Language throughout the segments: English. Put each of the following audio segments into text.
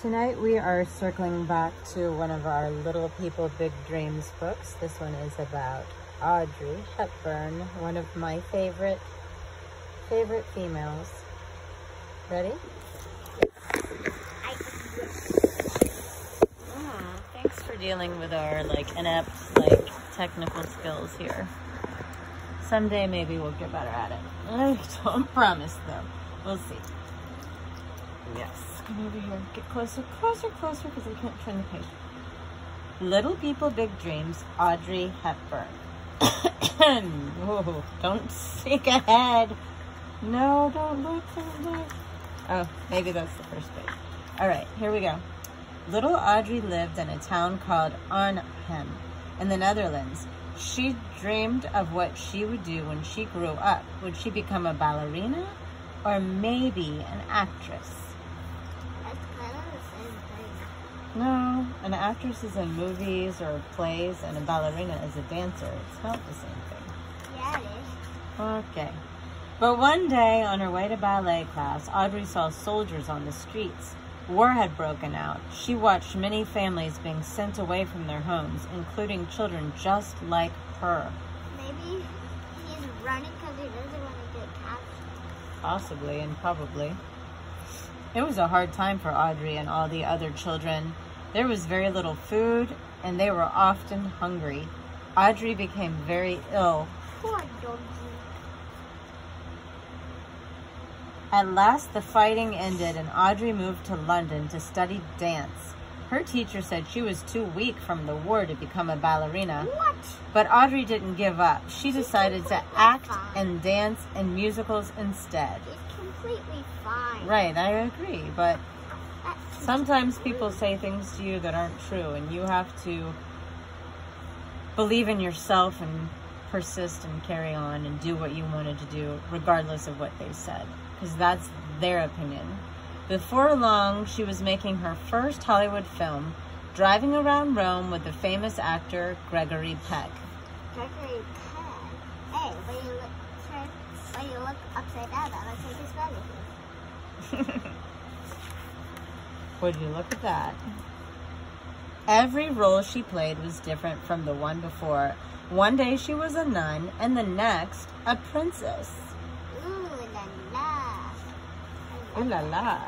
Tonight we are circling back to one of our Little People Big Dreams books. This one is about Audrey Hepburn, one of my favorite females. Ready? Thanks for dealing with our inept technical skills here. Someday maybe we'll get better at it. I don't promise though. We'll see. Yes. Come over here. Get closer, closer, closer, because I can't turn the page. Little People, Big Dreams, Audrey Hepburn. Oh, don't sneak ahead. No, don't look, don't look. Oh, maybe that's the first page. All right, here we go. Little Audrey lived in a town called Arnhem in the Netherlands. She dreamed of what she would do when she grew up. Would she become a ballerina or maybe an actress? No, an actress is in movies or plays, and a ballerina is a dancer. It's not the same thing. Yeah, it is. Okay. But one day, on her way to ballet class, Audrey saw soldiers on the streets. War had broken out. She watched many families being sent away from their homes, including children just like her. Maybe he's running because he doesn't want to get captured. Possibly and probably. It was a hard time for Audrey and all the other children. There was very little food, and they were often hungry. Audrey became very ill. Poor doggy. At last, the fighting ended, and Audrey moved to London to study dance. Her teacher said she was too weak from the war to become a ballerina. What? But Audrey didn't give up. She decided to act and dance in musicals instead. She's completely fine. Right, I agree, but sometimes people say things to you that aren't true, and you have to believe in yourself and persist and carry on and do what you wanted to do, regardless of what they said, because that's their opinion. Before long, she was making her first Hollywood film, driving around Rome with the famous actor Gregory Peck. Gregory Peck? Hey, when you look upside down, that looks like his brother. Would you look at that? Every role she played was different from the one before. One day she was a nun, and the next, a princess. Ooh la la. Ooh la la.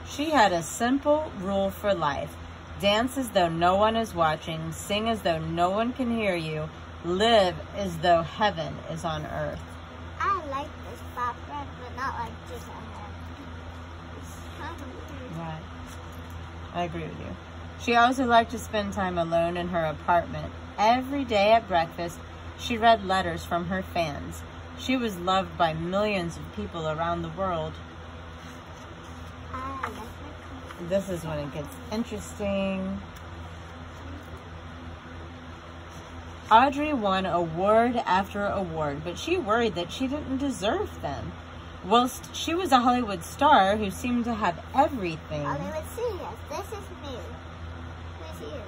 She had a simple rule for life. Dance as though no one is watching, sing as though no one can hear you, live as though heaven is on earth. I like this pop red, but not like this on Right. I agree with you. She also liked to spend time alone in her apartment. Every day at breakfast, she read letters from her fans. She was loved by millions of people around the world. This is when it gets interesting. Audrey won award after award, but she worried that she didn't deserve them. Whilst she was a Hollywood star who seemed to have everything. Hollywood serious. This is me. Who's you?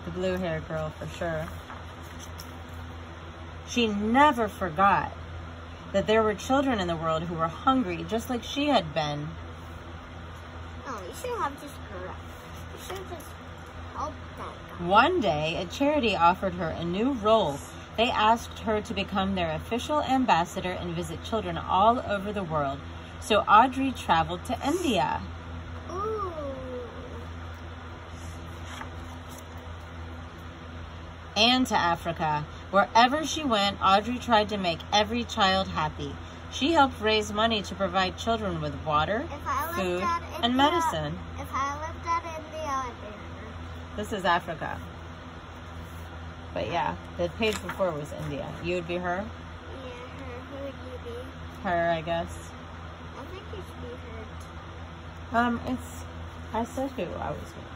The blue-haired girl, for sure. She never forgot that there were children in the world who were hungry, just like she had been. No, you should have just correct. You should just help that guy. One day, a charity offered her a new role. They asked her to become their official ambassador and visit children all over the world. So Audrey traveled to India. Ooh. And to Africa. Wherever she went, Audrey tried to make every child happy. She helped raise money to provide children with water, food, and medicine. If I lived at India, I'd be her. This is Africa. But yeah, the page before was India. You would be her? Yeah, her. Who would you be? Her, I guess. I think you should be her. I said who I was with.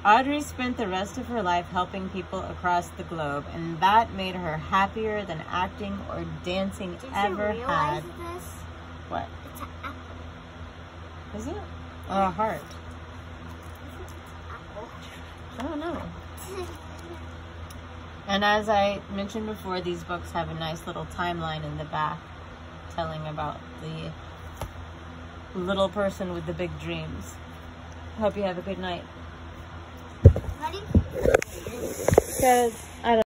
Audrey spent the rest of her life helping people across the globe, and that made her happier than acting or dancing ever had. Did you realize this? What? It's an apple. Is it? Oh, a heart. Apple. I don't know. And as I mentioned before, these books have a nice little timeline in the back telling about the little person with the big dreams. Hope you have a good night. Ready? Says.